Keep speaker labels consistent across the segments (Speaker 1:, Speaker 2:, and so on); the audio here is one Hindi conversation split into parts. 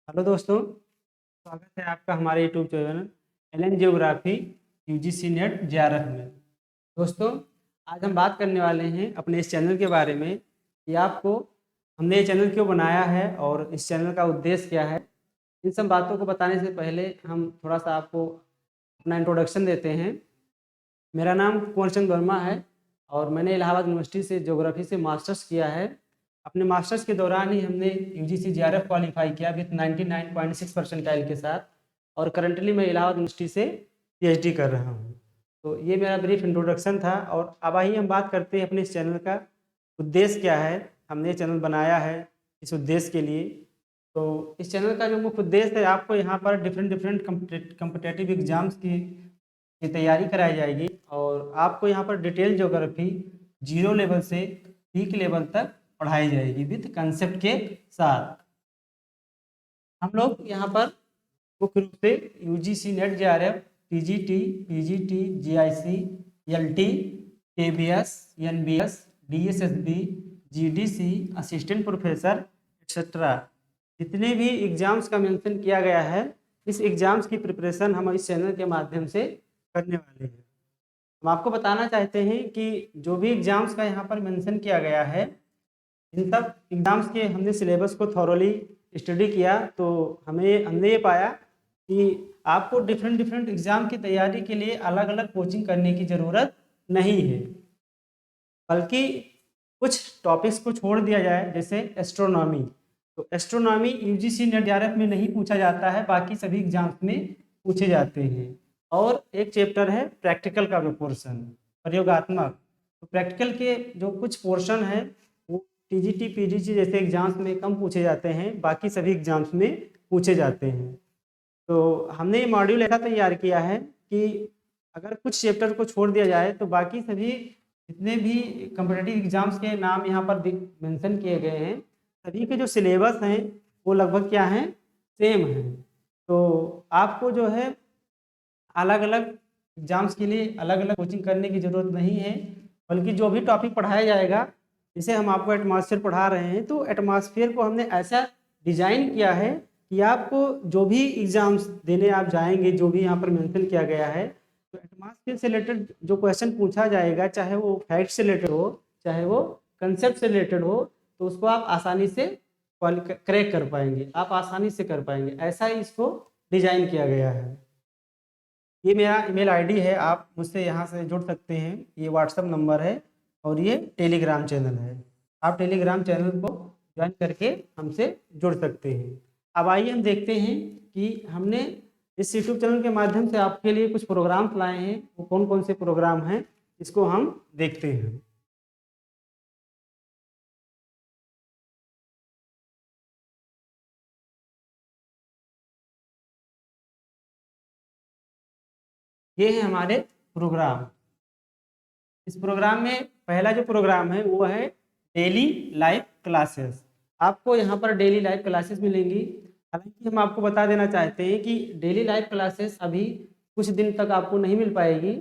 Speaker 1: हेलो दोस्तों, स्वागत है आपका हमारे YouTube channel LN geography UGC NET JRF में। दोस्तों, आज हम बात करने वाले हैं अपने इस चैनल के बारे में कि आपको हमने ये चैनल क्यों बनाया है और इस चैनल का उद्देश्य क्या है। इन सब बातों को बताने से पहले हम थोड़ा सा आपको अपना इंट्रोडक्शन देते हैं। मेरा नाम कुंवर चंद वर्मा है और मैंने इलाहाबाद यूनिवर्सिटी से ज्योग्राफी से मास्टर्स किया है। अपने मास्टर्स के दौरान ही हमने यूजीसी जेआरएफ क्वालिफाई किया विथ 99.6 परसेंटाइल के साथ, और करंटली मैं इलाहाबाद यूनिवर्सिटी से पीएचडी कर रहा हूँ। तो ये मेरा ब्रीफ इंट्रोडक्शन था और अब आइए हम बात करते हैं अपने इस चैनल का उद्देश्य क्या है। हमने ये चैनल बनाया है इस उद्देश्य के लिए। तो इस चैनल का जो मुख्य उद्देश्य है, आपको यहाँ पर डिफरेंट कम्पिटेटिव एग्जाम्स की तैयारी कराई जाएगी और आपको यहाँ पर डिटेल ज्योग्राफी 0 लेवल से पीक लेवल तक पढ़ाई जाएगी विद कंसेप्ट के साथ। हम लोग यहाँ पर मुख्य रूप से UGC NET JRF, TGT, PGT, GIC, LT, KBS, NBS, DSSB, GDC, assistant professor etcetera जितने भी एग्जाम्स का मेंशन किया गया है, इस एग्जाम्स की प्रिपरेशन हम इस चैनल के माध्यम से करने वाले हैं। हम आपको बताना चाहते हैं कि जो भी एग्जाम्स का यहाँ पर मेंशन किया गया है, इन सब एग्जाम्स के हमने सिलेबस को थॉरोली स्टडी किया तो हमने ये पाया कि आपको डिफरेंट एग्जाम की तैयारी के लिए अलग अलग कोचिंग करने की ज़रूरत नहीं है, बल्कि कुछ टॉपिक्स को छोड़ दिया जाए। जैसे एस्ट्रोनॉमी, तो एस्ट्रोनॉमी यूजीसी नेट जेआरएफ में नहीं पूछा जाता है, बाकी सभी एग्जाम्स में पूछे जाते हैं। और एक चैप्टर है प्रैक्टिकल का पोर्शन, प्रयोगात्मक। तो प्रैक्टिकल के जो कुछ पोर्शन है वो टीजीटी, पीजीटी जैसे एग्जाम्स में कम पूछे जाते हैं, बाकी सभी एग्जाम्स में पूछे जाते हैं। तो हमने ये मॉड्यूल ऐसा तैयार किया है कि अगर कुछ चैप्टर को छोड़ दिया जाए तो बाकी सभी जितने भी कम्पिटिटिव एग्जाम्स के नाम यहाँ पर मेंशन किए गए हैं, सभी के जो सिलेबस हैं वो लगभग क्या हैं, सेम हैं। तो आपको जो है अलग अलग एग्जाम्स के लिए अलग अलग कोचिंग करने की ज़रूरत नहीं है, बल्कि जो भी टॉपिक पढ़ाया जाएगा, जैसे हम आपको एटमॉस्फेयर पढ़ा रहे हैं तो एटमॉस्फेयर को हमने ऐसा डिजाइन किया है कि आपको जो भी एग्जाम्स देने आप जाएंगे, जो भी यहाँ पर मेंशन किया गया है, तो एटमॉस्फेयर से रिलेटेड जो क्वेश्चन पूछा जाएगा, चाहे वो फैक्ट से रिलेटेड हो, चाहे वो कंसेप्ट से रिलेटेड हो, तो उसको आप आसानी से क्रैक कर पाएंगे, आप आसानी से कर पाएंगे। ऐसा ही इसको डिजाइन किया गया है। ये मेरा ईमेल आईडी है, आप मुझसे यहाँ से जुड़ सकते हैं। ये व्हाट्सअप नंबर है और ये टेलीग्राम चैनल है। आप टेलीग्राम चैनल को ज्वाइन करके हमसे जुड़ सकते हैं। अब आइए हम देखते हैं कि हमने इस यूट्यूब चैनल के माध्यम से आपके लिए कुछ प्रोग्राम्स लाए हैं, वो कौन कौन से प्रोग्राम हैं, इसको हम देखते हैं। ये है हमारे प्रोग्राम। इस प्रोग्राम में पहला जो प्रोग्राम है वो है डेली लाइव क्लासेस। आपको यहाँ पर डेली लाइव क्लासेस मिलेंगी। हालांकि हम आपको बता देना चाहते हैं कि डेली लाइव क्लासेस अभी कुछ दिन तक आपको नहीं मिल पाएगी।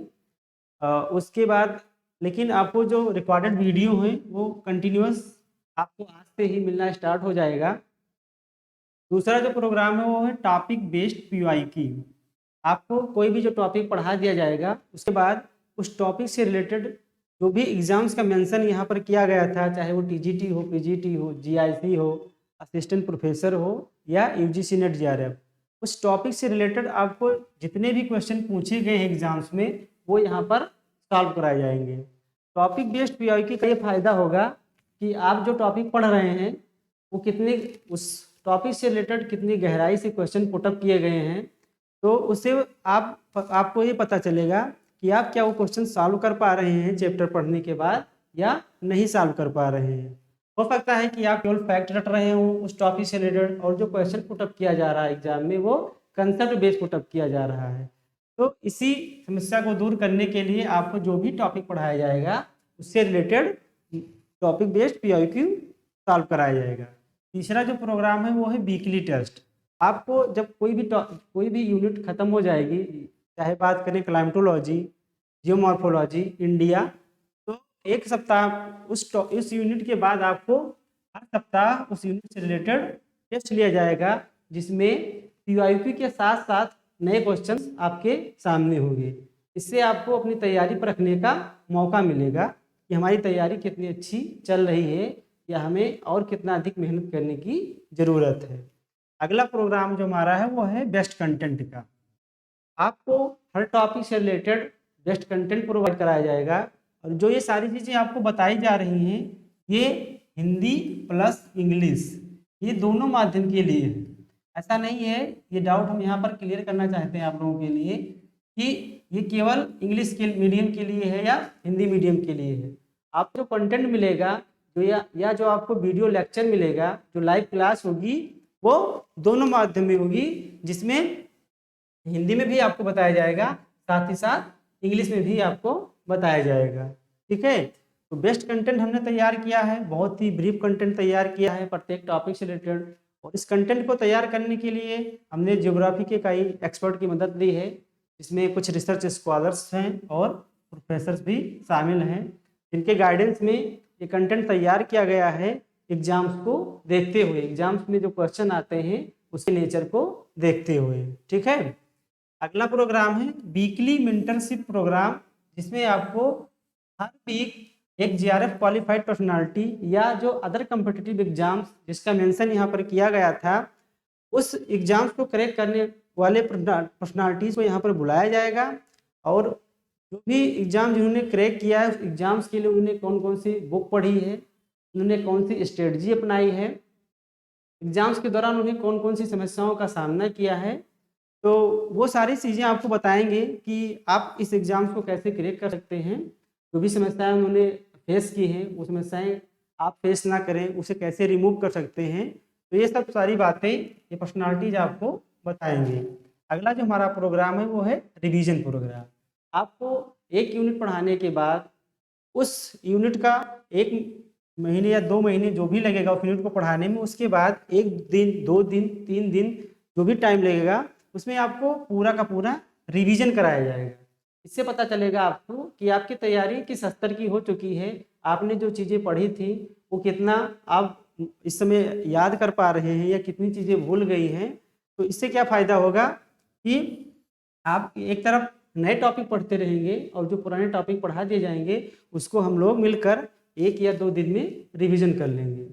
Speaker 1: उसके बाद लेकिन आपको जो रिकॉर्डेड वीडियो है वो कंटिन्यूअस आपको आज से ही मिलना स्टार्ट हो जाएगा। दूसरा जो प्रोग्राम है वो है टॉपिक बेस्ड पीवाई की। आपको कोई भी जो टॉपिक पढ़ा दिया जाएगा, उसके बाद उस टॉपिक से रिलेटेड जो भी एग्जाम्स का मेंशन यहाँ पर किया गया था, चाहे वो टीजीटी हो, पीजीटी हो, जीआईसी हो, असिस्टेंट प्रोफेसर हो या यूजीसी नेट जेआरएफ, उस टॉपिक से रिलेटेड आपको जितने भी क्वेश्चन पूछे गए हैं एग्जाम्स में, वो यहाँ पर सॉल्व कराए जाएंगे। टॉपिक बेस्ड पीवाईक्यू का ये फायदा होगा कि आप जो टॉपिक पढ़ रहे हैं वो कितने उस टॉपिक से रिलेटेड कितनी गहराई से क्वेश्चन पुटअप किए गए हैं, तो उससे आपको ये पता चलेगा कि आप क्या वो क्वेश्चन सॉल्व कर पा रहे हैं चैप्टर पढ़ने के बाद या नहीं सॉल्व कर पा रहे हैं। हो सकता है कि आप केवल फैक्ट रट रहे हो उस टॉपिक से रिलेटेड, और जो क्वेश्चन पुटअप किया जा रहा है एग्जाम में वो कंसेप्ट बेस्ड पुटअप किया जा रहा है। तो इसी समस्या को दूर करने के लिए आपको जो भी टॉपिक पढ़ाया जाएगा उससे related topic based PIQ solve कराया जाएगा। तीसरा जो प्रोग्राम है वो है वीकली टेस्ट। आपको जब कोई भी यूनिट खत्म हो जाएगी, चाहे बात करें क्लाइमेटोलॉजी, जियोमॉर्फोलॉजी, इंडिया, तो एक सप्ताह उस यूनिट के बाद आपको हर सप्ताह उस यूनिट से रिलेटेड टेस्ट लिया जाएगा, जिसमें पीवाईक्यू के साथ साथ नए क्वेश्चंस आपके सामने होंगे। इससे आपको अपनी तैयारी पर रखने का मौका मिलेगा कि हमारी तैयारी कितनी अच्छी चल रही है या हमें और कितना अधिक मेहनत करने की ज़रूरत है। अगला प्रोग्राम जो हमारा है वो है बेस्ट कंटेंट का। आपको हर टॉपिक से रिलेटेड बेस्ट कंटेंट प्रोवाइड कराया जाएगा और जो ये सारी चीज़ें आपको बताई जा रही हैं ये हिंदी प्लस इंग्लिश ये दोनों माध्यम के लिए है। ऐसा नहीं है, ये डाउट हम यहाँ पर क्लियर करना चाहते हैं आप लोगों के लिए कि ये केवल इंग्लिश के मीडियम के लिए है या हिंदी मीडियम के लिए है। आपको जो कंटेंट मिलेगा जो या जो आपको वीडियो लेक्चर मिलेगा, जो लाइव क्लास होगी वो दोनों माध्यम में होगी, जिसमें हिंदी में भी आपको बताया जाएगा, साथ ही साथ इंग्लिश में भी आपको बताया जाएगा। ठीक है, तो बेस्ट कंटेंट हमने तैयार किया है, बहुत ही ब्रीफ कंटेंट तैयार किया है प्रत्येक टॉपिक से रिलेटेड। और इस कंटेंट को तैयार करने के लिए हमने ज्योग्राफी के कई एक्सपर्ट की मदद ली है, जिसमें कुछ रिसर्च स्कॉलर्स हैं और प्रोफेसर्स भी शामिल हैं, जिनके गाइडेंस में ये कंटेंट तैयार किया गया है एग्जाम्स को देखते हुए, एग्जाम्स में जो क्वेश्चन आते हैं उसके नेचर को देखते हुए। ठीक है, अगला प्रोग्राम है वीकली मेंटरशिप प्रोग्राम, जिसमें आपको हर वीक एक जीआरएफ क्वालिफाइड पर्सनालिटी या जो अदर कम्पिटिटिव एग्जाम्स जिसका मेंशन यहाँ पर किया गया था उस एग्जाम्स को क्रैक करने वाले पर्सनालिटीज़ को यहाँ पर बुलाया जाएगा और जो भी एग्ज़ाम जिन्होंने क्रैक किया है उस एग्ज़ाम्स के लिए उन्होंने कौन कौन सी बुक पढ़ी है, उन्होंने कौन सी स्ट्रेटजी अपनाई है, एग्ज़ाम्स के दौरान उन्हें कौन कौन सी समस्याओं का सामना किया है, तो वो सारी चीज़ें आपको बताएंगे कि आप इस एग्ज़ाम्स को कैसे क्रैक कर सकते हैं। जो भी समस्याएं उन्होंने फेस की हैं वो समस्याएं आप फेस ना करें, उसे कैसे रिमूव कर सकते हैं, तो ये सब सारी बातें ये पर्सनालिटीज आपको बताएंगे। अगला जो हमारा प्रोग्राम है वो है रिवीजन प्रोग्राम। आपको एक यूनिट पढ़ाने के बाद उस यूनिट का 1 महीने या 2 महीने जो भी लगेगा उस यूनिट को पढ़ाने में, उसके बाद 1 दिन 2 दिन 3 दिन जो भी टाइम लगेगा उसमें आपको पूरा का पूरा रिवीजन कराया जाएगा। इससे पता चलेगा आपको कि आपकी तैयारी किस स्तर की हो चुकी है, आपने जो चीज़ें पढ़ी थी वो कितना आप इस समय याद कर पा रहे हैं या कितनी चीज़ें भूल गई हैं। तो इससे क्या फ़ायदा होगा कि आप एक तरफ नए टॉपिक पढ़ते रहेंगे और जो पुराने टॉपिक पढ़ा दिए जाएंगे उसको हम लोग मिलकर 1 या 2 दिन में रिवीजन कर लेंगे।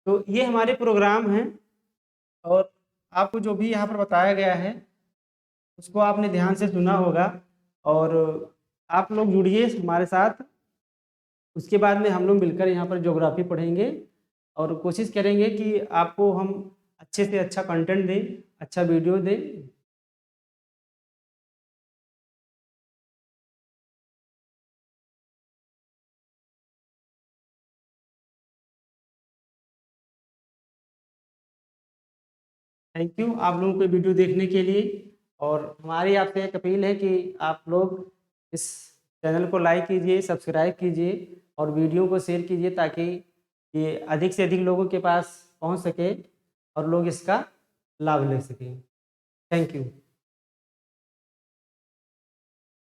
Speaker 1: तो ये हमारे प्रोग्राम हैं और आपको जो भी यहाँ पर बताया गया है उसको आपने ध्यान से सुना होगा और आप लोग जुड़िए हमारे साथ। उसके बाद में हम लोग मिलकर यहाँ पर ज्योग्राफी पढ़ेंगे और कोशिश करेंगे कि आपको हम अच्छे से अच्छा कंटेंट दें, अच्छा वीडियो दें। थैंक यू आप लोगों को वीडियो देखने के लिए और हमारी आपसे एक अपील है कि आप लोग इस चैनल को लाइक कीजिए, सब्सक्राइब कीजिए और वीडियो को शेयर कीजिए ताकि ये अधिक से अधिक लोगों के पास पहुंच सके और लोग इसका लाभ ले सकें। Thank you.